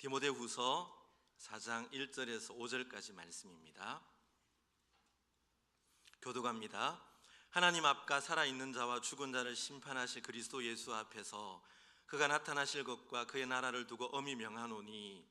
디모데후서 4장 1절에서 5절까지 말씀입니다. 교독합니다. 하나님 앞과 살아있는 자와 죽은 자를 심판하실 그리스도 예수 앞에서 그가 나타나실 것과 그의 나라를 두고 엄히 명하노니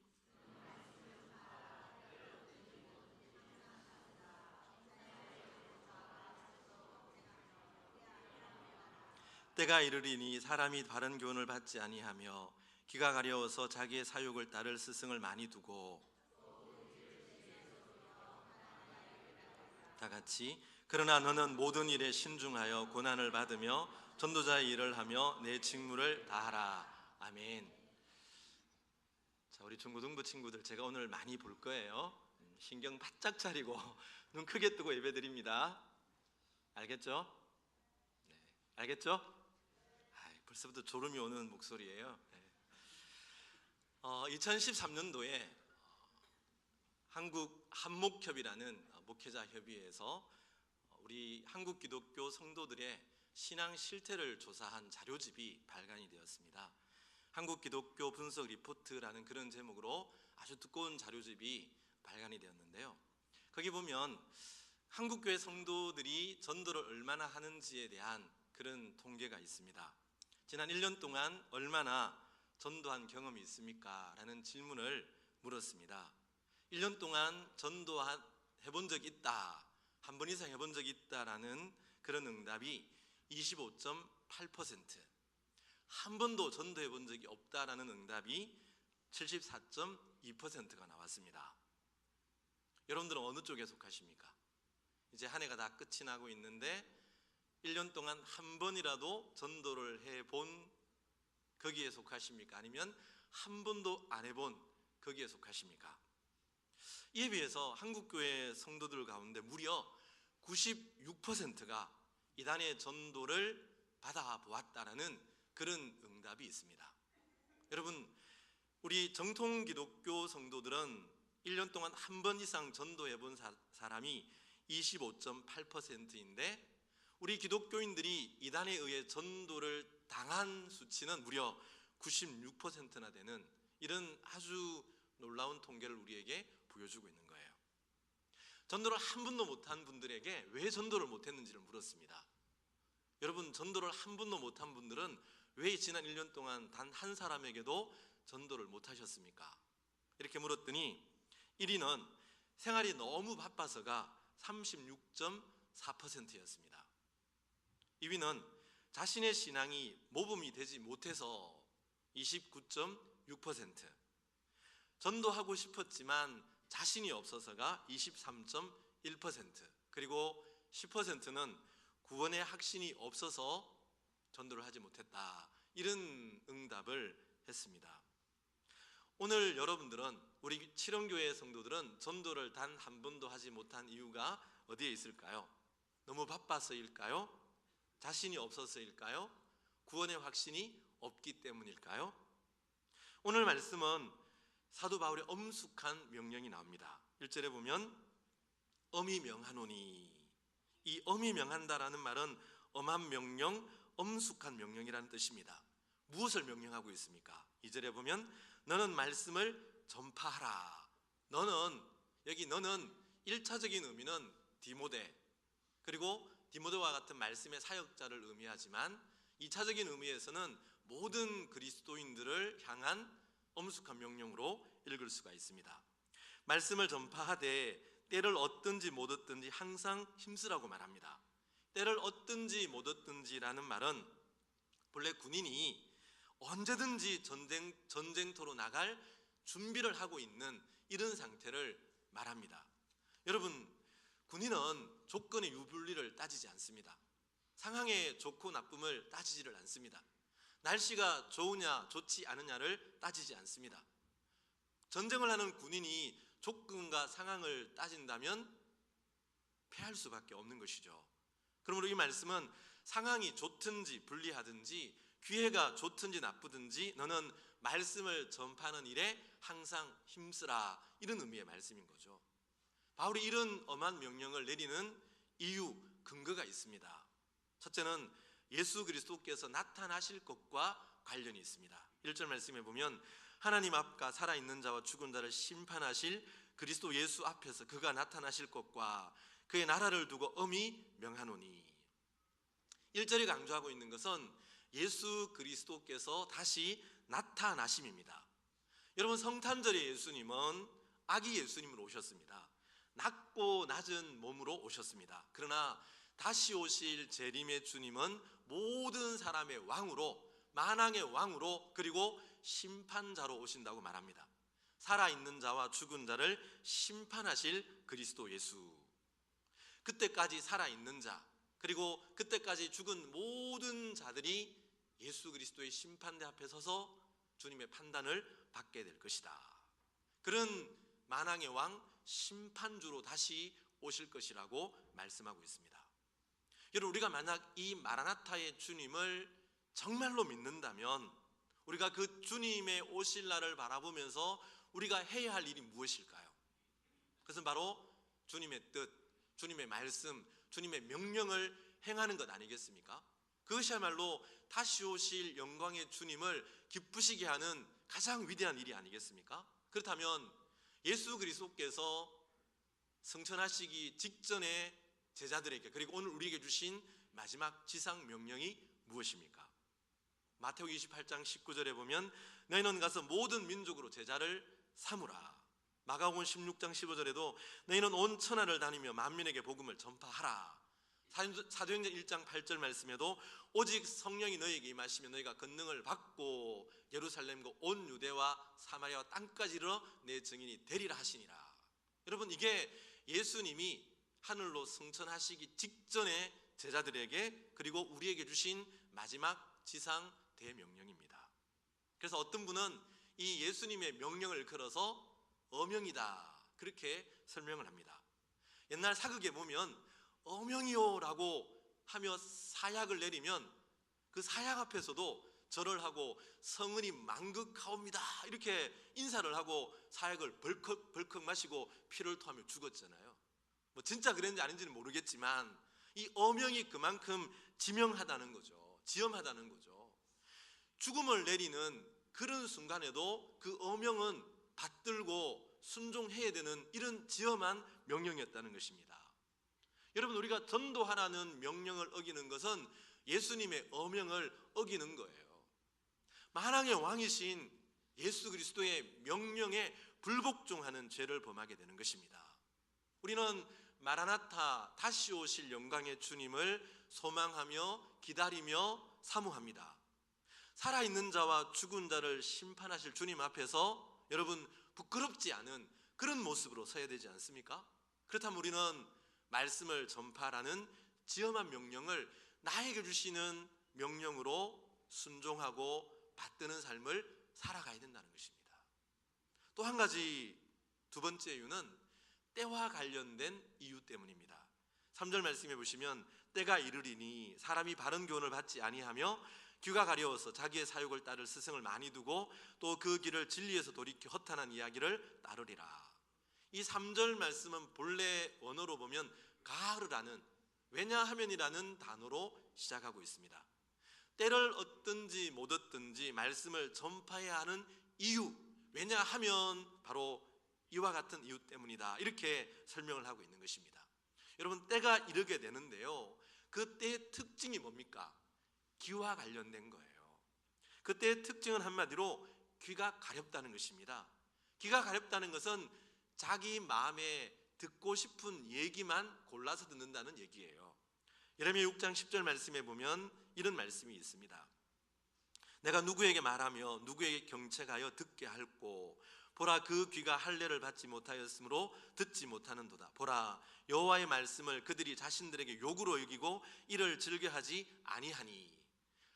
때가 이르리니 사람이 바른 교훈을 받지 아니하며 기가 가려워서 자기의 사욕을 따를 스승을 많이 두고 다 같이 그러나 너는 모든 일에 신중하여 고난을 받으며 전도자의 일을 하며 내 직무를 다하라. 아멘. 자, 우리 중고등부 친구들 제가 오늘 많이 볼 거예요. 신경 바짝 차리고 눈 크게 뜨고 예배드립니다. 알겠죠? 네. 알겠죠? 벌써부터 졸음이 오는 목소리예요. 2013년도에 한국 한목협이라는 목회자 협의회에서 우리 한국 기독교 성도들의 신앙 실태를 조사한 자료집이 발간이 되었습니다. 한국 기독교 분석 리포트라는 그런 제목으로 아주 두꺼운 자료집이 발간이 되었는데요. 거기 보면 한국교회 성도들이 전도를 얼마나 하는지에 대한 그런 통계가 있습니다. 지난 1년 동안 얼마나 전도한 경험이 있습니까? 라는 질문을 물었습니다. 1년 동안 전도해본 적이 있다, 한 번 이상 해본 적이 있다라는 그런 응답이 25.8%, 한 번도 전도해본 적이 없다라는 응답이 74.2%가 나왔습니다. 여러분들은 어느 쪽에 속하십니까? 이제 한 해가 다 끝이 나고 있는데 1년 동안 한 번이라도 전도를 해본 거기에 속하십니까? 아니면 한 번도 안 해본 거기에 속하십니까? 이에 비해서 한국교회 성도들 가운데 무려 96%가 이단의 전도를 받아보았다라는 그런 응답이 있습니다. 여러분, 우리 정통 기독교 성도들은 1년 동안 한 번 이상 전도해본 사람이 25.8%인데 우리 기독교인들이 이단에 의해 전도를 당한 수치는 무려 96%나 되는 이런 아주 놀라운 통계를 우리에게 보여주고 있는 거예요. 전도를 한 번도 못한 분들에게 왜 전도를 못했는지를 물었습니다. 여러분, 전도를 한 번도 못한 분들은 왜 지난 1년 동안 단 한 사람에게도 전도를 못하셨습니까? 이렇게 물었더니 1위는 생활이 너무 바빠서가 36.4%였습니다. 2위는 자신의 신앙이 모범이 되지 못해서 29.6%, 전도하고 싶었지만 자신이 없어서가 23.1%, 그리고 10%는 구원의 확신이 없어서 전도를 하지 못했다, 이런 응답을 했습니다. 오늘 여러분들은, 우리 칠원교회 성도들은 전도를 단 한 번도 하지 못한 이유가 어디에 있을까요? 너무 바빠서일까요? 자신이 없어서일까요? 구원의 확신이 없기 때문일까요? 오늘 말씀은 사도 바울의 엄숙한 명령이 나옵니다. 1절에 보면 엄히 명하노니, 이 엄히 명한다라는 말은 엄한 명령, 엄숙한 명령이라는 뜻입니다. 무엇을 명령하고 있습니까? 2절에 보면 너는 말씀을 전파하라. 여기 너는 1차적인 의미는 디모데, 그리고 디모데와 같은 말씀의 사역자를 의미하지만 2차적인 의미에서는 모든 그리스도인들을 향한 엄숙한 명령으로 읽을 수가 있습니다. 말씀을 전파하되 때를 얻든지 못 얻든지 항상 힘쓰라고 말합니다. 때를 얻든지 못 얻든지라는 말은 본래 군인이 언제든지 전쟁터로 나갈 준비를 하고 있는 이런 상태를 말합니다. 여러분, 군인은 조건의 유불리를 따지지 않습니다. 상황의 좋고 나쁨을 따지지를 않습니다. 날씨가 좋으냐 좋지 않으냐를 따지지 않습니다. 전쟁을 하는 군인이 조건과 상황을 따진다면 패할 수밖에 없는 것이죠. 그러므로 이 말씀은 상황이 좋든지 불리하든지 기회가 좋든지 나쁘든지 너는 말씀을 전파하는 일에 항상 힘쓰라, 이런 의미의 말씀인 거죠. 바울이 이런 엄한 명령을 내리는 이유, 근거가 있습니다. 첫째는 예수 그리스도께서 나타나실 것과 관련이 있습니다. 1절 말씀에 보면 하나님 앞과 살아있는 자와 죽은 자를 심판하실 그리스도 예수 앞에서 그가 나타나실 것과 그의 나라를 두고 엄히 명하노니. 1절이 강조하고 있는 것은 예수 그리스도께서 다시 나타나심입니다. 여러분, 성탄절의 예수님은 아기 예수님으로 오셨습니다. 낮고 낮은 몸으로 오셨습니다. 그러나 다시 오실 재림의 주님은 모든 사람의 왕으로, 만왕의 왕으로, 그리고 심판자로 오신다고 말합니다. 살아있는 자와 죽은 자를 심판하실 그리스도 예수. 그때까지 살아있는 자, 그리고 그때까지 죽은 모든 자들이 예수 그리스도의 심판대 앞에 서서 주님의 판단을 받게 될 것이다. 그런 만왕의 왕 심판주로 다시 오실 것이라고 말씀하고 있습니다. 여러분, 우리가 만약 이 마라나타의 주님을 정말로 믿는다면 우리가 그 주님의 오실 날을 바라보면서 우리가 해야 할 일이 무엇일까요? 그것은 바로 주님의 뜻, 주님의 말씀, 주님의 명령을 행하는 것 아니겠습니까? 그것이야말로 다시 오실 영광의 주님을 기쁘시게 하는 가장 위대한 일이 아니겠습니까? 그렇다면 예수 그리스도께서 승천하시기 직전에 제자들에게, 그리고 오늘 우리에게 주신 마지막 지상 명령이 무엇입니까? 마태복음 28장 19절에 보면 너희는 가서 모든 민족으로 제자를 삼으라. 마가복음 16장 15절에도 너희는 온 천하를 다니며 만민에게 복음을 전파하라. 사도행전 1장 8절 말씀에도 오직 성령이 너희에게 임하시면 너희가 권능을 받고 예루살렘과 온 유대와 사마리아와 땅까지 이르러 내 증인이 되리라 하시니라. 여러분, 이게 예수님이 하늘로 승천하시기 직전에 제자들에게 그리고 우리에게 주신 마지막 지상 대명령입니다. 그래서 어떤 분은 이 예수님의 명령을 걸어서 어명이다, 그렇게 설명을 합니다. 옛날 사극에 보면 어명이요라고 하며 사약을 내리면 그 사약 앞에서도 절을 하고 성은이 만극하옵니다 이렇게 인사를 하고 사약을 벌컥 마시고 피를 토하며 죽었잖아요. 뭐 진짜 그랬는지 아닌지는 모르겠지만 이 어명이 그만큼 지명하다는 거죠. 지엄하다는 거죠. 죽음을 내리는 그런 순간에도 그 어명은 받들고 순종해야 되는 이런 지엄한 명령이었다는 것입니다. 여러분, 우리가 전도하라는 명령을 어기는 것은 예수님의 어명을 어기는 거예요. 만왕의 왕이신 예수 그리스도의 명령에 불복종하는 죄를 범하게 되는 것입니다. 우리는 마라나타, 다시 오실 영광의 주님을 소망하며 기다리며 사모합니다. 살아있는 자와 죽은 자를 심판하실 주님 앞에서 여러분, 부끄럽지 않은 그런 모습으로 서야 되지 않습니까? 그렇다면 우리는 말씀을 전파라는 지엄한 명령을 나에게 주시는 명령으로 순종하고 받드는 삶을 살아가야 된다는 것입니다. 또 한 가지, 두 번째 이유는 때와 관련된 이유 때문입니다. 3절 말씀해 보시면 때가 이르리니 사람이 바른 교훈을 받지 아니하며 귀가 가려워서 자기의 사욕을 따를 스승을 많이 두고 또 그 길을 진리에서 돌이켜 허탄한 이야기를 따르리라. 이 3절 말씀은 본래 원어로 보면 가르라는, 왜냐하면이라는 단어로 시작하고 있습니다. 때를 얻든지 못 얻든지 말씀을 전파해야 하는 이유, 왜냐하면 바로 이와 같은 이유 때문이다, 이렇게 설명을 하고 있는 것입니다. 여러분, 때가 이르게 되는데요, 그 때의 특징이 뭡니까? 귀와 관련된 거예요. 그 때의 특징은 한마디로 귀가 가렵다는 것입니다. 귀가 가렵다는 것은 자기 마음에 듣고 싶은 얘기만 골라서 듣는다는 얘기예요. 예레미야 6장 10절 말씀에 보면 이런 말씀이 있습니다. 내가 누구에게 말하며 누구에게 경책하여 듣게 할꼬. 보라, 그 귀가 할례를 받지 못하였으므로 듣지 못하는도다. 보라, 여호와의 말씀을 그들이 자신들에게 욕으로 여기고 이를 즐겨하지 아니하니.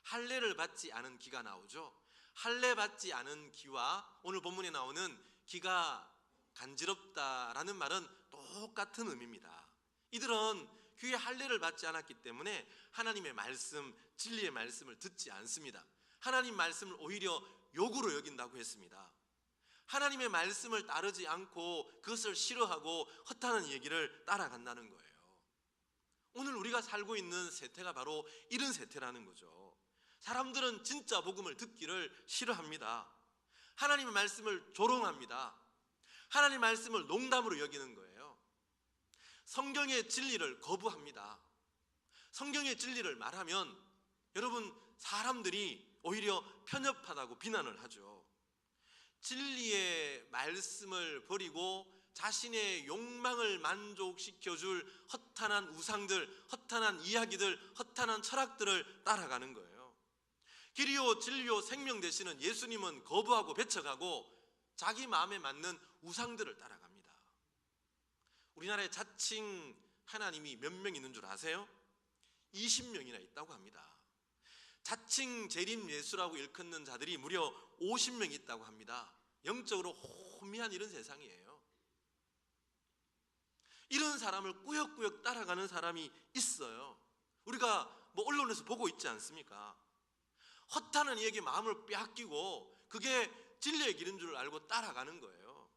할례를 받지 않은 귀가 나오죠. 할례 받지 않은 귀와 오늘 본문에 나오는 귀가 간지럽다라는 말은 똑같은 의미입니다. 이들은 귀에 할례를 받지 않았기 때문에 하나님의 말씀, 진리의 말씀을 듣지 않습니다. 하나님 말씀을 오히려 욕으로 여긴다고 했습니다. 하나님의 말씀을 따르지 않고 그것을 싫어하고 허탄한 얘기를 따라간다는 거예요. 오늘 우리가 살고 있는 세태가 바로 이런 세태라는 거죠. 사람들은 진짜 복음을 듣기를 싫어합니다. 하나님의 말씀을 조롱합니다. 하나님의 말씀을 농담으로 여기는 거예요. 성경의 진리를 거부합니다. 성경의 진리를 말하면 여러분, 사람들이 오히려 편협하다고 비난을 하죠. 진리의 말씀을 버리고 자신의 욕망을 만족시켜줄 허탄한 우상들, 허탄한 이야기들, 허탄한 철학들을 따라가는 거예요. 길이요 진리요 생명 되시는 예수님은 거부하고 배척하고 자기 마음에 맞는 우상들을 따라갑니다. 우리나라에 자칭 하나님이 몇 명 있는 줄 아세요? 20명이나 있다고 합니다. 자칭 재림 예수라고 일컫는 자들이 무려 50명 있다고 합니다. 영적으로 혼미한 이런 세상이에요. 이런 사람을 꾸역꾸역 따라가는 사람이 있어요. 우리가 언론에서 보고 있지 않습니까? 허탄한 이에게 마음을 빼앗기고 그게 진리의 길인 줄 알고 따라가는 거예요.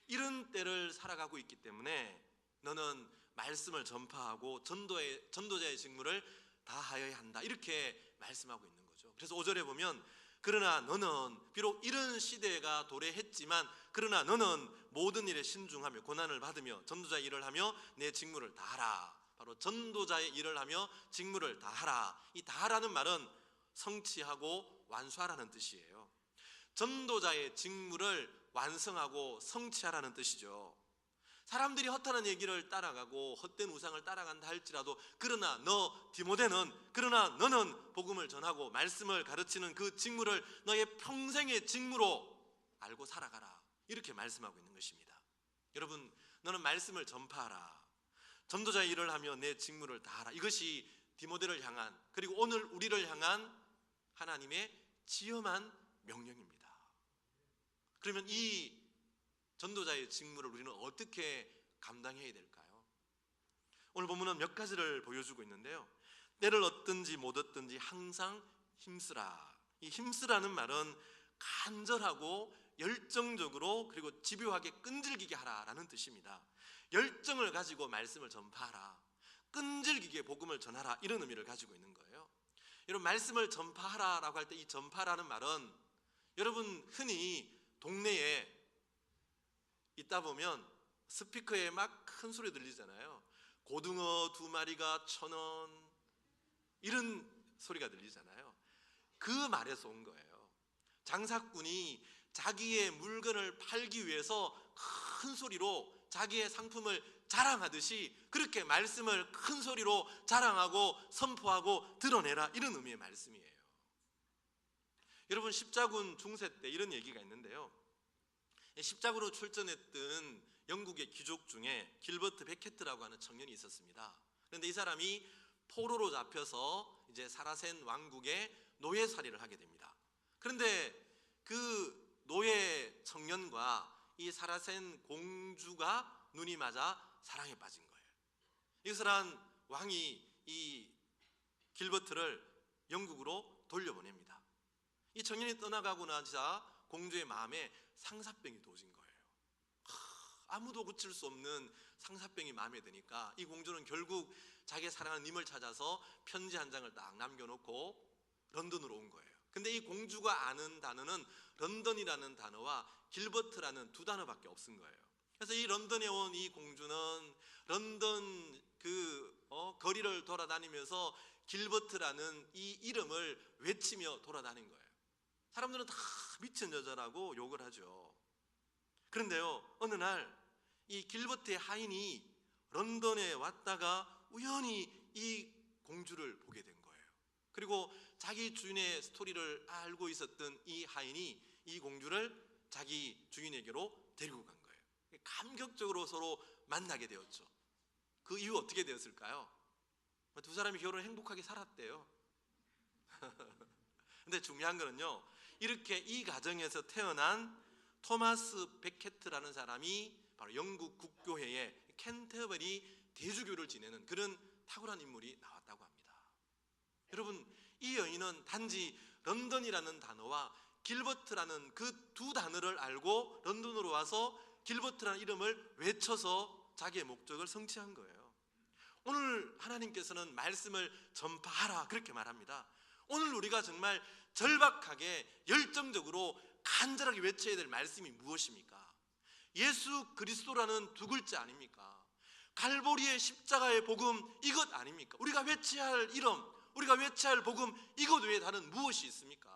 이런 때를 살아가고 있기 때문에 너는 말씀을 전파하고 전도자의 직무를 다하여야 한다, 이렇게 말씀하고 있는 거죠. 그래서 5절에 보면 그러나 너는 비록 이런 시대가 도래했지만 그러나 너는 모든 일에 신중하며 고난을 받으며 전도자의 일을 하며 내 직무를 다하라. 바로 전도자의 일을 하며 직무를 다하라. 이 다하라는 말은 성취하고 완수하라는 뜻이에요. 전도자의 직무를 완성하고 성취하라는 뜻이죠. 사람들이 허탄한 얘기를 따라가고 헛된 우상을 따라간다 할지라도 그러나 너 디모데는, 그러나 너는 복음을 전하고 말씀을 가르치는 그 직무를 너의 평생의 직무로 알고 살아가라, 이렇게 말씀하고 있는 것입니다. 여러분, 너는 말씀을 전파하라, 전도자의 일을 하며 내 직무를 다하라. 이것이 디모데를 향한, 그리고 오늘 우리를 향한 하나님의 지엄한 명령입니다. 그러면 이 전도자의 직무를 우리는 어떻게 감당해야 될까요? 오늘 본문은 몇 가지를 보여주고 있는데요. 때를 얻든지 못 얻든지 항상 힘쓰라. 이 힘쓰라는 말은 간절하고 열정적으로 그리고 집요하게 끈질기게 하라라는 뜻입니다. 열정을 가지고 말씀을 전파하라, 끈질기게 복음을 전하라, 이런 의미를 가지고 있는 거예요. 여러분, 말씀을 전파하라라고 할 때 이 전파라는 말은 여러분 흔히 동네에 있다 보면 스피커에 막 큰 소리 들리잖아요. 고등어 2마리가 1,000원, 이런 소리가 들리잖아요. 그 말에서 온 거예요. 장사꾼이 자기의 물건을 팔기 위해서 큰 소리로 자기의 상품을 자랑하듯이 그렇게 말씀을 큰 소리로 자랑하고 선포하고 드러내라, 이런 의미의 말씀이에요. 여러분, 십자군 중세 때 이런 얘기가 있는데요. 십자군으로 출전했던 영국의 귀족 중에 길버트 베케트라고 하는 청년이 있었습니다. 그런데 이 사람이 포로로 잡혀서 이제 사라센 왕국의 노예살이를 하게 됩니다. 그런데 그 노예 청년과 이 사라센 공주가 눈이 맞아 사랑에 빠진 거예요. 이것을 한 왕이 이 길버트를 영국으로 돌려보냅니다. 이 청년이 떠나가고 나자 공주의 마음에 상사병이 도진 거예요. 아무도 고칠 수 없는 상사병이 마음에 드니까 이 공주는 결국 자기 사랑하는 님을 찾아서 편지 한 장을 딱 남겨놓고 런던으로 온 거예요. 근데 이 공주가 아는 단어는 런던이라는 단어와 길버트라는 두 단어밖에 없은 거예요. 그래서 이 런던에 온 이 공주는 런던 거리를 돌아다니면서 길버트라는 이 이름을 외치며 돌아다닌 거예요. 사람들은 다 미친 여자라고 욕을 하죠. 그런데요, 어느 날 이 길버트의 하인이 런던에 왔다가 우연히 이 공주를 보게 된 거예요. 그리고 자기 주인의 스토리를 알고 있었던 이 하인이 이 공주를 자기 주인에게로 데리고 간 거예요. 감격적으로 서로 만나게 되었죠. 그 이후 어떻게 되었을까요? 두 사람이 결혼을 행복하게 살았대요. 근데 중요한 거는요, 이렇게 이 가정에서 태어난 토마스 베케트라는 사람이 바로 영국 국교회의 캔터버리 대주교를 지내는 그런 탁월한 인물이 나왔다고 합니다. 여러분, 이 여인은 단지 런던이라는 단어와 길버트라는 그 두 단어를 알고 런던으로 와서 길버트라는 이름을 외쳐서 자기의 목적을 성취한 거예요. 오늘 하나님께서는 말씀을 전파하라, 그렇게 말합니다. 오늘 우리가 정말 절박하게 열정적으로 간절하게 외쳐야 될 말씀이 무엇입니까? 예수 그리스도라는 두 글자 아닙니까? 갈보리의 십자가의 복음, 이것 아닙니까? 우리가 외쳐야 할 이름, 우리가 외쳐야 할 복음, 이것 외에 다른 무엇이 있습니까?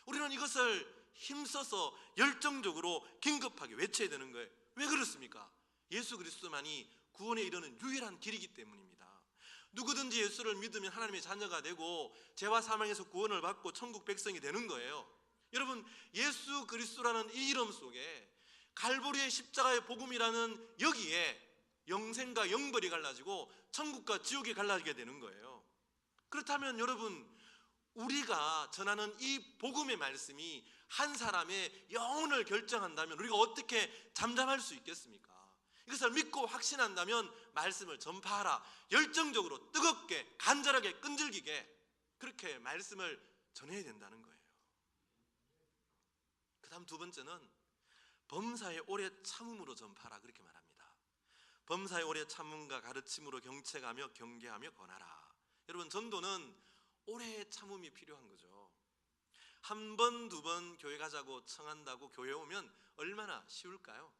우리는 이것을 힘써서 열정적으로 긴급하게 외쳐야 되는 거예요. 왜 그렇습니까? 예수 그리스도만이 구원에 이르는 유일한 길이기 때문입니다. 누구든지 예수를 믿으면 하나님의 자녀가 되고 죄와 사망에서 구원을 받고 천국 백성이 되는 거예요. 여러분, 예수 그리스도라는 이 이름 속에 갈보리의 십자가의 복음이라는 여기에 영생과 영벌이 갈라지고 천국과 지옥이 갈라지게 되는 거예요. 그렇다면 여러분, 우리가 전하는 이 복음의 말씀이 한 사람의 영혼을 결정한다면 우리가 어떻게 잠잠할 수 있겠습니까? 이것을 믿고 확신한다면 말씀을 전파하라. 열정적으로 뜨겁게 간절하게 끈질기게 그렇게 말씀을 전해야 된다는 거예요. 그 다음 두 번째는 범사에 오래 참음으로 전파하라, 그렇게 말합니다. 범사에 오래 참음과 가르침으로 경책하며 경계하며 권하라. 여러분, 전도는 오래 참음이 필요한 거죠. 한 번, 두 번 교회 가자고 청한다고 교회 오면 얼마나 쉬울까요?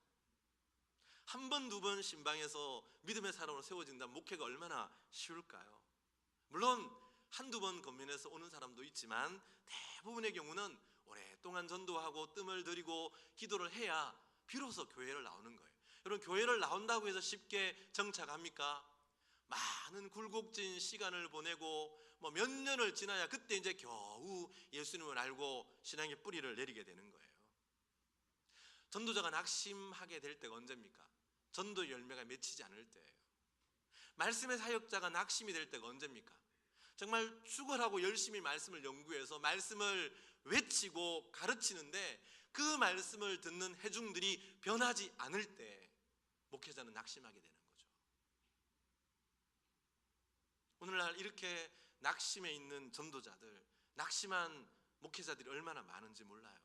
한 번, 두 번 신방에서 믿음의 사람으로 세워진다면 목회가 얼마나 쉬울까요? 물론 한두 번 건면해서 오는 사람도 있지만 대부분의 경우는 오랫동안 전도하고 뜸을 들이고 기도를 해야 비로소 교회를 나오는 거예요. 여러분, 교회를 나온다고 해서 쉽게 정착합니까? 많은 굴곡진 시간을 보내고 몇 년을 지나야 그때 이제 겨우 예수님을 알고 신앙의 뿌리를 내리게 되는 거예요. 전도자가 낙심하게 될 때가 언제입니까? 전도 열매가 맺히지 않을 때예요. 말씀의 사역자가 낙심이 될 때가 언제입니까? 정말 죽어라고 열심히 말씀을 연구해서 말씀을 외치고 가르치는데 그 말씀을 듣는 회중들이 변하지 않을 때 목회자는 낙심하게 되는 거죠. 오늘날 이렇게 낙심해 있는 전도자들, 낙심한 목회자들이 얼마나 많은지 몰라요.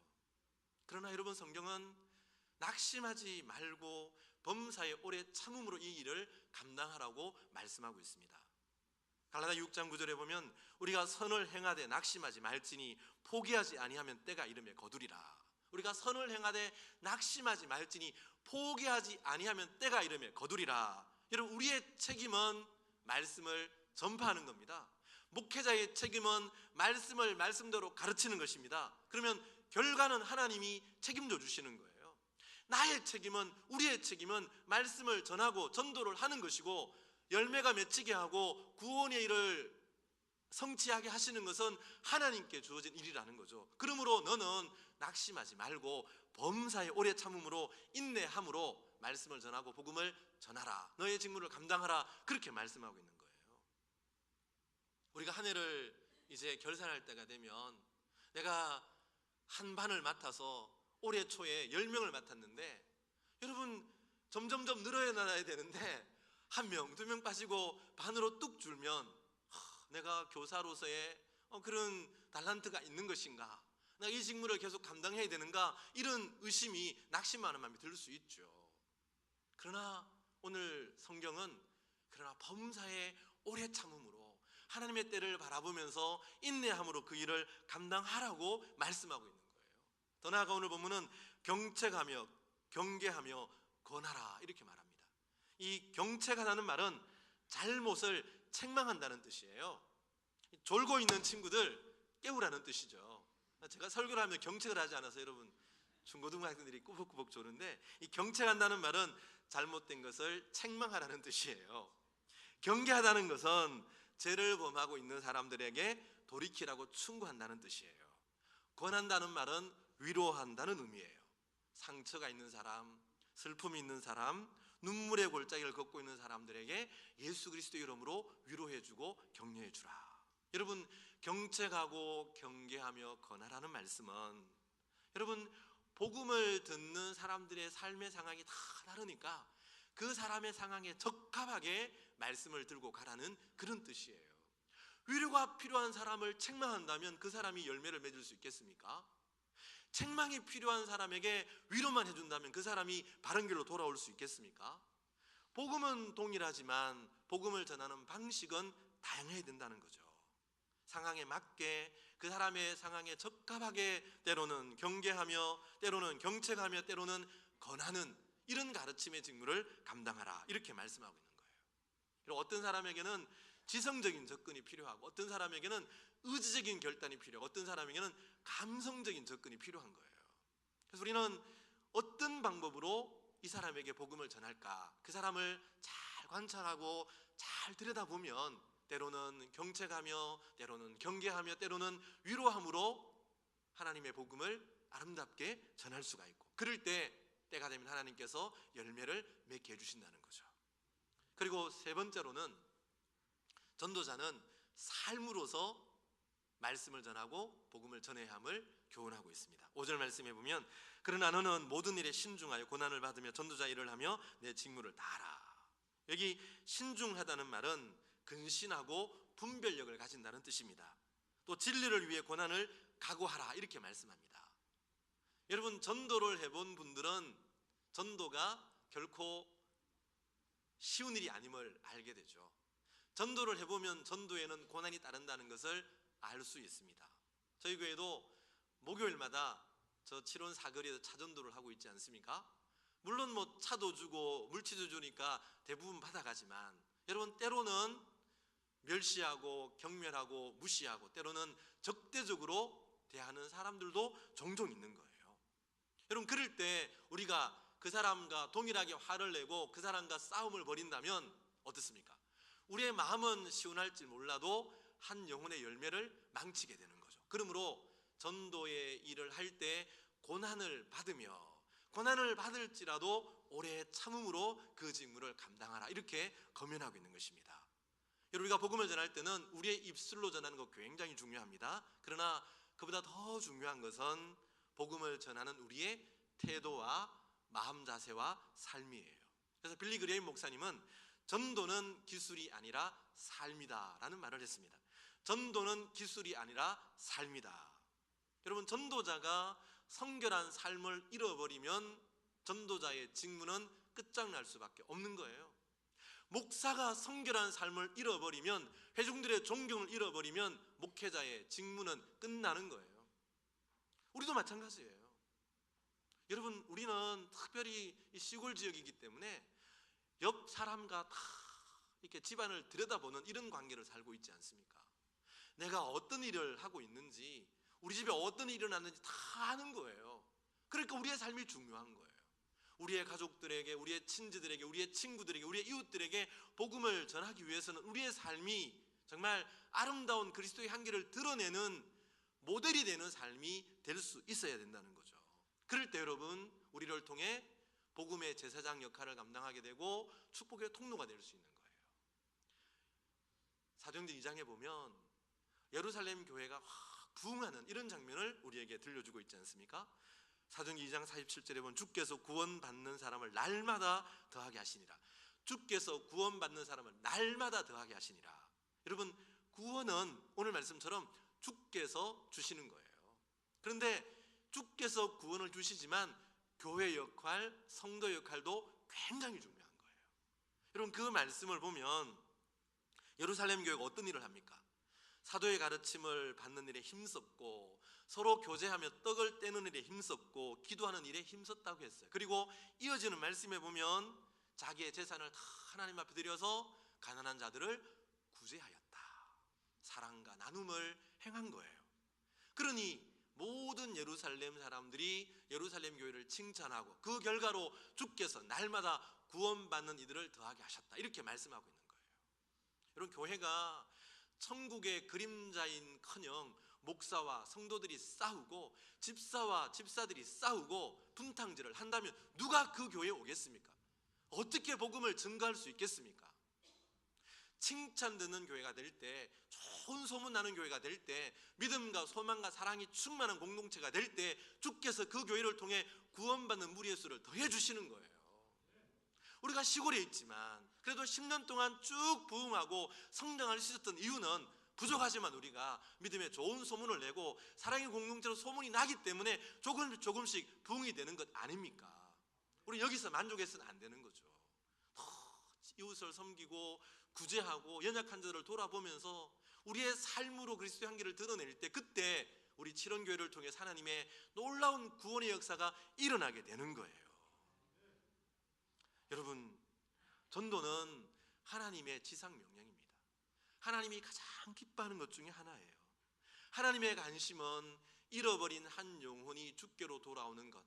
그러나 여러분, 성경은 낙심하지 말고 범사에 오래 참음으로 이 일을 감당하라고 말씀하고 있습니다. 갈라디아 6장 9절에 보면 우리가 선을 행하되 낙심하지 말지니 포기하지 아니하면 때가 이르매 거두리라. 우리가 선을 행하되 낙심하지 말지니 포기하지 아니하면 때가 이르매 거두리라. 여러분, 우리의 책임은 말씀을 전파하는 겁니다. 목회자의 책임은 말씀을 말씀대로 가르치는 것입니다. 그러면 결과는 하나님이 책임져 주시는 거예요. 나의 책임은, 우리의 책임은 말씀을 전하고 전도를 하는 것이고, 열매가 맺히게 하고 구원의 일을 성취하게 하시는 것은 하나님께 주어진 일이라는 거죠. 그러므로 너는 낙심하지 말고 범사에 오래 참음으로 인내함으로 말씀을 전하고 복음을 전하라. 너의 직무를 감당하라. 그렇게 말씀하고 있는 거예요. 우리가 한 해를 이제 결산할 때가 되면, 내가 한 반을 맡아서 올해 초에 10명을 맡았는데, 여러분, 점점점 늘어나야 되는데 한 명, 두 명 빠지고 반으로 뚝 줄면 내가 교사로서의 그런 달란트가 있는 것인가, 내가 이 직무를 계속 감당해야 되는가, 이런 의심이, 낙심하는 마음이 들 수 있죠. 그러나 오늘 성경은 그러나 범사에 오래 참음으로 하나님의 때를 바라보면서 인내함으로 그 일을 감당하라고 말씀하고 있는 거예요. 더 나아가 오늘 본문은 경책하며 경계하며 권하라, 이렇게 말합니다. 이 경책하다는 말은 잘못을 책망한다는 뜻이에요. 졸고 있는 친구들 깨우라는 뜻이죠. 제가 설교를 하면 경책을 하지 않아서 여러분, 중고등학생들이 꾸벅꾸벅 조는데, 이 경책한다는 말은 잘못된 것을 책망하라는 뜻이에요. 경계하다는 것은 죄를 범하고 있는 사람들에게 돌이키라고 충고한다는 뜻이에요. 권한다는 말은 위로한다는 의미예요. 상처가 있는 사람, 슬픔이 있는 사람, 눈물의 골짜기를 걷고 있는 사람들에게 예수 그리스도의 이름으로 위로해주고 격려해주라. 여러분, 경책하고 경계하며 권하라는 말씀은, 여러분, 복음을 듣는 사람들의 삶의 상황이 다 다르니까 그 사람의 상황에 적합하게 말씀을 들고 가라는 그런 뜻이에요. 위로가 필요한 사람을 책망한다면 그 사람이 열매를 맺을 수 있겠습니까? 책망이 필요한 사람에게 위로만 해준다면 그 사람이 바른 길로 돌아올 수 있겠습니까? 복음은 동일하지만 복음을 전하는 방식은 다양해야 된다는 거죠. 상황에 맞게 그 사람의 상황에 적합하게 때로는 경계하며 때로는 경책하며 때로는 권하는 이런 가르침의 직무를 감당하라 이렇게 말씀하고 있는 거예요. 그리고 어떤 사람에게는 지성적인 접근이 필요하고 어떤 사람에게는 의지적인 결단이 필요하고 어떤 사람에게는 감성적인 접근이 필요한 거예요. 그래서 우리는 어떤 방법으로 이 사람에게 복음을 전할까? 그 사람을 잘 관찰하고 잘 들여다보면 때로는 경책하며 때로는 경계하며 때로는 위로함으로 하나님의 복음을 아름답게 전할 수가 있고 그럴 때가 되면 하나님께서 열매를 맺게 해주신다는 거죠. 그리고 세 번째로는 전도자는 삶으로서 말씀을 전하고 복음을 전해야 함을 교훈하고 있습니다. 5절 말씀해 보면 그러나 너는 모든 일에 신중하여 고난을 받으며 전도자 일을 하며 내 직무를 다하라. 여기 신중하다는 말은 근신하고 분별력을 가진다는 뜻입니다. 또 진리를 위해 고난을 각오하라 이렇게 말씀합니다. 여러분 전도를 해본 분들은 전도가 결코 쉬운 일이 아님을 알게 되죠. 전도를 해보면 전도에는 고난이 따른다는 것을 알 수 있습니다. 저희 교회도 목요일마다 저 칠원 사거리에서 차전도를 하고 있지 않습니까? 물론 뭐 차도 주고 물치도 주니까 대부분 받아가지만 여러분 때로는 멸시하고 경멸하고 무시하고 때로는 적대적으로 대하는 사람들도 종종 있는 거예요. 여러분 그럴 때 우리가 그 사람과 동일하게 화를 내고 그 사람과 싸움을 벌인다면 어떻습니까? 우리의 마음은 시원할지 몰라도 한 영혼의 열매를 망치게 되는 거죠. 그러므로 전도의 일을 할 때 고난을 받으며 고난을 받을지라도 오래 참음으로 그 직무를 감당하라 이렇게 권면하고 있는 것입니다. 여러분 우리가 복음을 전할 때는 우리의 입술로 전하는 거 굉장히 중요합니다. 그러나 그보다 더 중요한 것은 복음을 전하는 우리의 태도와 마음 자세와 삶이에요. 그래서 빌리 그레임 목사님은 전도는 기술이 아니라 삶이다 라는 말을 했습니다. 전도는 기술이 아니라 삶이다. 여러분 전도자가 성결한 삶을 잃어버리면 전도자의 직무는 끝장날 수밖에 없는 거예요. 목사가 성결한 삶을 잃어버리면 회중들의 존경을 잃어버리면 목회자의 직무는 끝나는 거예요. 우리도 마찬가지예요. 여러분 우리는 특별히 이 시골 지역이기 때문에 옆 사람과 다 이렇게 집안을 들여다보는 이런 관계를 살고 있지 않습니까? 내가 어떤 일을 하고 있는지 우리 집에 어떤 일이 일어났는지 다 아는 거예요. 그러니까 우리의 삶이 중요한 거예요. 우리의 가족들에게 우리의 친지들에게 우리의 친구들에게 우리의 이웃들에게 복음을 전하기 위해서는 우리의 삶이 정말 아름다운 그리스도의 향기를 드러내는 모델이 되는 삶이 될 수 있어야 된다는 거죠. 그럴 때 여러분 우리를 통해 복음의 제사장 역할을 감당하게 되고 축복의 통로가 될 수 있는 거예요. 사도행전 2장에 보면 예루살렘 교회가 확 부흥하는 이런 장면을 우리에게 들려주고 있지 않습니까? 사도행전 2장 47절에 보면 주께서 구원받는 사람을 날마다 더하게 하시니라. 주께서 구원받는 사람을 날마다 더하게 하시니라. 여러분 구원은 오늘 말씀처럼 주께서 주시는 거예요. 그런데 주께서 구원을 주시지만 교회 역할, 성도 역할도 굉장히 중요한 거예요. 여러분 그 말씀을 보면 예루살렘 교회가 어떤 일을 합니까? 사도의 가르침을 받는 일에 힘썼고 서로 교제하며 떡을 떼는 일에 힘썼고 기도하는 일에 힘썼다고 했어요. 그리고 이어지는 말씀에 보면 자기의 재산을 다 하나님 앞에 드려서 가난한 자들을 구제하였다. 사랑과 나눔을 행한 거예요. 그러니 모든 예루살렘 사람들이 예루살렘 교회를 칭찬하고 그 결과로 주께서 날마다 구원받는 이들을 더하게 하셨다 이렇게 말씀하고 있는 거예요. 여러분 교회가 천국의 그림자인커녕 목사와 성도들이 싸우고 집사와 집사들이 싸우고 분탕질을 한다면 누가 그 교회에 오겠습니까? 어떻게 복음을 증거할 수 있겠습니까? 칭찬 듣는 교회가 될 때, 좋은 소문 나는 교회가 될 때, 믿음과 소망과 사랑이 충만한 공동체가 될 때 주께서 그 교회를 통해 구원받는 무리의 수를 더해 주시는 거예요. 우리가 시골에 있지만 그래도 10년 동안 쭉 부흥하고 성장할 수 있었던 이유는 부족하지만 우리가 믿음의 좋은 소문을 내고 사랑의 공동체로 소문이 나기 때문에 조금씩 부흥이 되는 것 아닙니까? 우리 여기서 만족해서는 안 되는 거죠. 이웃을 섬기고 구제하고 연약한 자를 돌아보면서 우리의 삶으로 그리스도의 향기를 드러낼 때, 그때 우리 칠원교회를 통해 하나님의 놀라운 구원의 역사가 일어나게 되는 거예요. 여러분, 전도는 하나님의 지상 명령입니다. 하나님이 가장 기뻐하는 것 중에 하나예요. 하나님의 관심은 잃어버린 한 영혼이 주께로 돌아오는 것.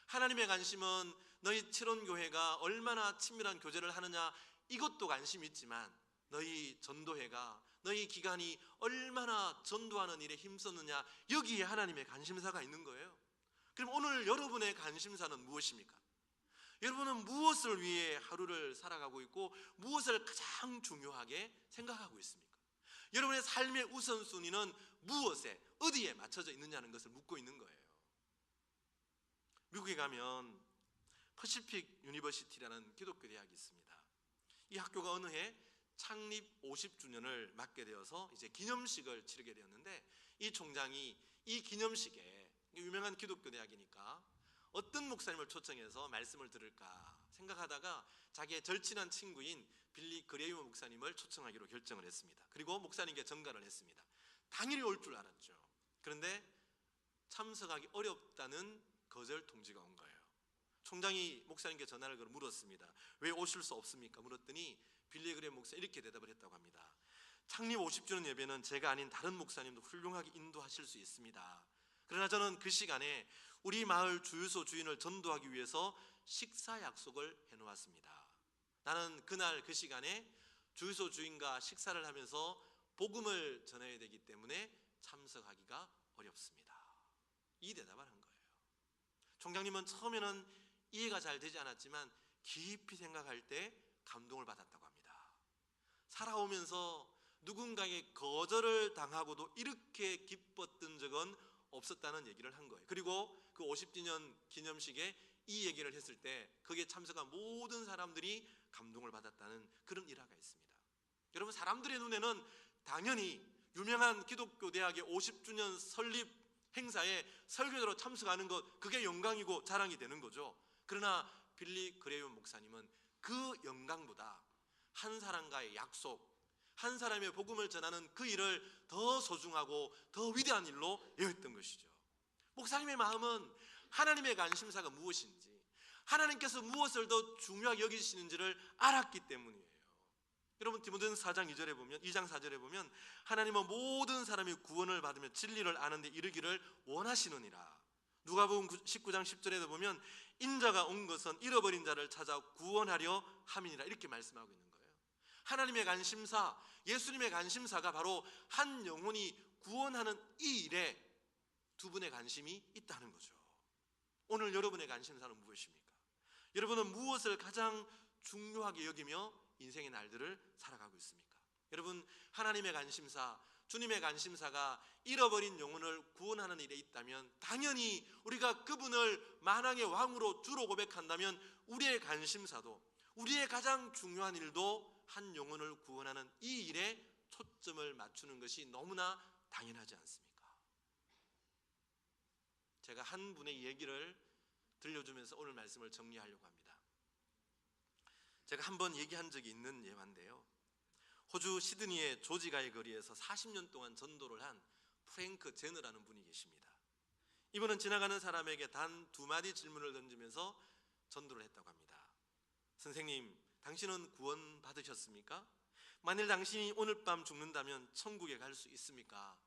하나님의 관심은 너희 칠원교회가 얼마나 친밀한 교제를 하느냐, 이것도 관심이 있지만 너희 전도회가, 너희 기관이 얼마나 전도하는 일에 힘썼느냐, 여기에 하나님의 관심사가 있는 거예요. 그럼 오늘 여러분의 관심사는 무엇입니까? 여러분은 무엇을 위해 하루를 살아가고 있고 무엇을 가장 중요하게 생각하고 있습니까? 여러분의 삶의 우선순위는 무엇에, 어디에 맞춰져 있느냐는 것을 묻고 있는 거예요. 미국에 가면 퍼시픽 유니버시티라는 기독교 대학이 있습니다. 이 학교가 어느 해 창립 50주년을 맞게 되어서 이제 기념식을 치르게 되었는데, 이 총장이 이 기념식에, 유명한 기독교 대학이니까 어떤 목사님을 초청해서 말씀을 들을까 생각하다가 자기의 절친한 친구인 빌리 그레이엄 목사님을 초청하기로 결정을 했습니다. 그리고 목사님께 전가를 했습니다. 당연히 올 줄 알았죠. 그런데 참석하기 어렵다는 거절 통지가 온 거예요. 총장이 목사님께 전화를 걸어 물었습니다. 왜 오실 수 없습니까? 물었더니 빌리 그레이엄 목사 이렇게 대답을 했다고 합니다. 창립 50주년 예배는 제가 아닌 다른 목사님도 훌륭하게 인도하실 수 있습니다. 그러나 저는 그 시간에 우리 마을 주유소 주인을 전도하기 위해서 식사 약속을 해놓았습니다. 나는 그날 그 시간에 주유소 주인과 식사를 하면서 복음을 전해야 되기 때문에 참석하기가 어렵습니다. 이 대답을 한 거예요. 총장님은 처음에는 이해가 잘 되지 않았지만 깊이 생각할 때 감동을 받았다고 합니다. 살아오면서 누군가에게 거절을 당하고도 이렇게 기뻤던 적은 없었다는 얘기를 한 거예요. 그리고 그 50주년 기념식에 이 얘기를 했을 때 거기에 참석한 모든 사람들이 감동을 받았다는 그런 일화가 있습니다. 여러분, 사람들의 눈에는 당연히 유명한 기독교 대학의 50주년 설립 행사에 설교자로 참석하는 것, 그게 영광이고 자랑이 되는 거죠. 그러나 빌리 그레이엄 목사님은 그 영광보다 한 사람과의 약속, 한 사람의 복음을 전하는 그 일을 더 소중하고 더 위대한 일로 여겼던 것이죠. 목사님의 마음은 하나님의 관심사가 무엇인지, 하나님께서 무엇을 더 중요하게 여기시는지를 알았기 때문이에요. 여러분, 디모데전서 2장 4절에 보면 하나님은 모든 사람이 구원을 받으며 진리를 아는 데 이르기를 원하시느니라. 누가복음 19장 10절에도 보면 인자가 온 것은 잃어버린 자를 찾아 구원하려 함이니라, 이렇게 말씀하고 있는 거예요. 하나님의 관심사, 예수님의 관심사가 바로 한 영혼이 구원하는 이 일에 두 분의 관심이 있다는 거죠. 오늘 여러분의 관심사는 무엇입니까? 여러분은 무엇을 가장 중요하게 여기며 인생의 날들을 살아가고 있습니까? 여러분, 하나님의 관심사, 주님의 관심사가 잃어버린 영혼을 구원하는 일에 있다면 당연히 우리가 그분을 만왕의 왕으로 주로 고백한다면 우리의 관심사도, 우리의 가장 중요한 일도 한 영혼을 구원하는 이 일에 초점을 맞추는 것이 너무나 당연하지 않습니까? 제가 한 분의 얘기를 들려주면서 오늘 말씀을 정리하려고 합니다. 제가 한번 얘기한 적이 있는 예화인데요, 호주 시드니의 조지가의 거리에서 40년 동안 전도를 한 프랭크 제너라는 분이 계십니다. 이분은 지나가는 사람에게 단 2마디 질문을 던지면서 전도를 했다고 합니다. 선생님, 당신은 구원 받으셨습니까? 만일 당신이 오늘 밤 죽는다면 천국에 갈 수 있습니까?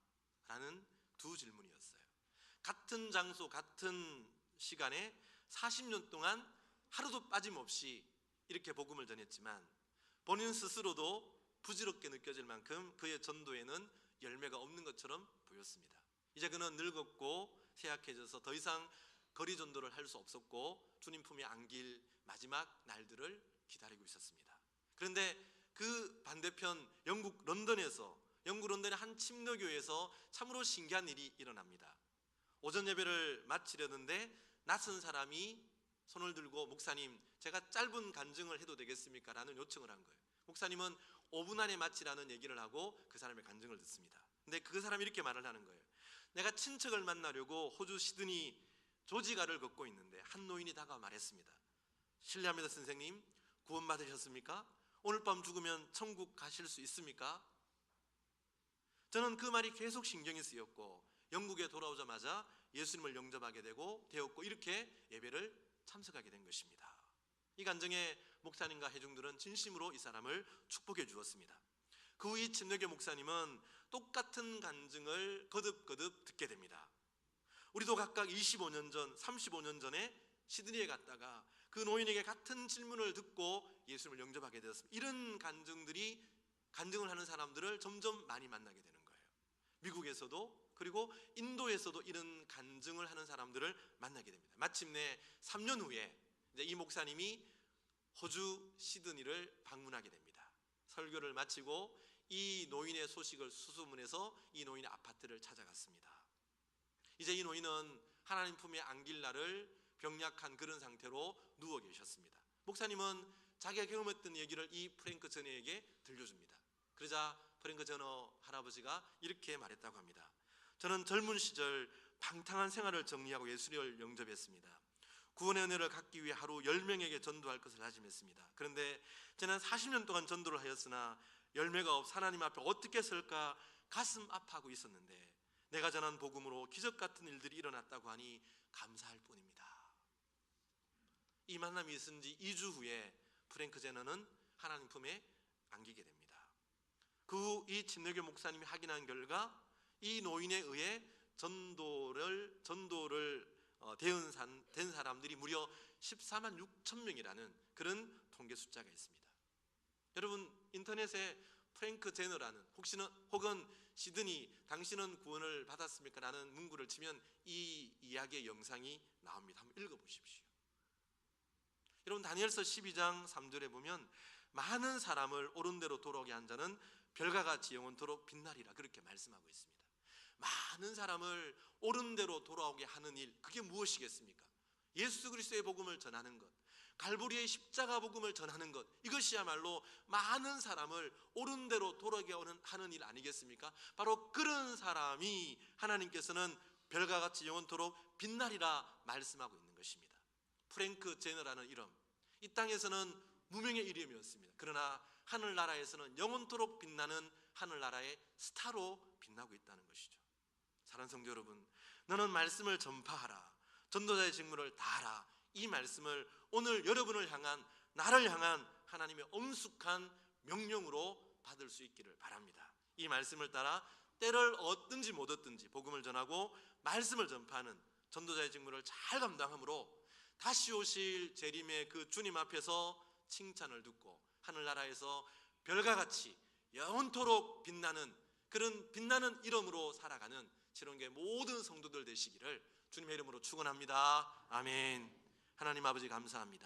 라는 2 질문이었어요. 같은 장소, 같은 시간에 40년 동안 하루도 빠짐없이 이렇게 복음을 전했지만 본인 스스로도 부질없게 느껴질 만큼 그의 전도에는 열매가 없는 것처럼 보였습니다. 이제 그는 늙었고 쇠약해져서 더 이상 거리 전도를 할 수 없었고 주님 품에 안길 마지막 날들을 기다리고 있었습니다. 그런데 그 반대편 영국 런던의 한 침례교회에서 참으로 신기한 일이 일어납니다. 오전 예배를 마치려는데 낯선 사람이 손을 들고 목사님, 제가 짧은 간증을 해도 되겠습니까? 라는 요청을 한 거예요. 목사님은 5분 안에 마치라는 얘기를 하고 그 사람의 간증을 듣습니다. 근데 그 사람이 이렇게 말을 하는 거예요. 내가 친척을 만나려고 호주 시드니 조지가를 걷고 있는데 한 노인이 다가와 말했습니다. 실례합니다 선생님, 구원 받으셨습니까? 오늘 밤 죽으면 천국 가실 수 있습니까? 저는 그 말이 계속 신경이 쓰였고 영국에 돌아오자마자 예수님을 영접하게 되었고 이렇게 예배를 참석하게 된 것입니다. 이 간증에 목사님과 회중들은 진심으로 이 사람을 축복해 주었습니다. 그 후 이 침례교 목사님은 똑같은 간증을 거듭거듭 듣게 됩니다. 우리도 각각 25년 전, 35년 전에 시드니에 갔다가 그 노인에게 같은 질문을 듣고 예수님을 영접하게 되었습니다. 이런 간증을 하는 사람들을 점점 많이 만나게 되는 거예요. 미국에서도 그리고 인도에서도 이런 간증을 하는 사람들을 만나게 됩니다. 마침내 3년 후에 이제 이 목사님이 호주 시드니를 방문하게 됩니다. 설교를 마치고 이 노인의 소식을 수소문해서 이 노인의 아파트를 찾아갔습니다. 이제 이 노인은 하나님 품에 안길 날을 병약한 그런 상태로 누워 계셨습니다. 목사님은 자기가 경험했던 얘기를 이 프랭크 제너에게 들려줍니다. 그러자 프랭크 제너 할아버지가 이렇게 말했다고 합니다. 저는 젊은 시절 방탕한 생활을 정리하고 예수를 영접했습니다. 구원의 은혜를 갖기 위해 하루 10명에게 전도할 것을 다짐했습니다. 그런데 저는 40년 동안 전도를 하였으나 열매가 없어 하나님 앞에 어떻게 설까 가슴 아파하고 있었는데 내가 전한 복음으로 기적 같은 일들이 일어났다고 하니 감사할 뿐입니다. 이 만남이 있은 지 2주 후에 프랭크 제너는 하나님 품에 안기게 됩니다. 그 후 이 침례교 목사님이 확인한 결과 이 노인에 의해 전도를 된 사람들이 무려 14만 6천 명이라는 그런 통계 숫자가 있습니다. 여러분 인터넷에 프랭크 제너라는 혹은 시드니 당신은 구원을 받았습니까? 라는 문구를 치면 이 이야기의 영상이 나옵니다. 한번 읽어보십시오. 여러분 다니엘서 12장 3절에 보면 많은 사람을 옳은 대로 돌아오게 한 자는 별과 같이 영원토록 빛나리라 그렇게 말씀하고 있습니다. 많은 사람을 옳은 대로 돌아오게 하는 일, 그게 무엇이겠습니까? 예수 그리스도의 복음을 전하는 것, 갈보리의 십자가 복음을 전하는 것, 이것이야말로 많은 사람을 옳은 대로 돌아오게 하는 일 아니겠습니까? 바로 그런 사람이 하나님께서는 별과 같이 영원토록 빛나리라 말씀하고 있는 것입니다. 프랭크 제너라는 이름, 이 땅에서는 무명의 이름이었습니다. 그러나 하늘나라에서는 영원토록 빛나는 하늘나라의 스타로 빛나고 있다는 것이죠. 사랑하는 성도 여러분, 너는 말씀을 전파하라, 전도자의 직무를 다하라, 이 말씀을 오늘 여러분을 향한, 나를 향한 하나님의 엄숙한 명령으로 받을 수 있기를 바랍니다. 이 말씀을 따라 때를 얻든지 못 얻든지 복음을 전하고 말씀을 전파하는 전도자의 직무를 잘 감당함으로 다시 오실 재림의 그 주님 앞에서 칭찬을 듣고 하늘나라에서 별과 같이 영원토록 빛나는 그런 빛나는 이름으로 살아가는 지론교회 모든 성도들 되시기를 주님의 이름으로 축원합니다. 아멘. 하나님 아버지 감사합니다.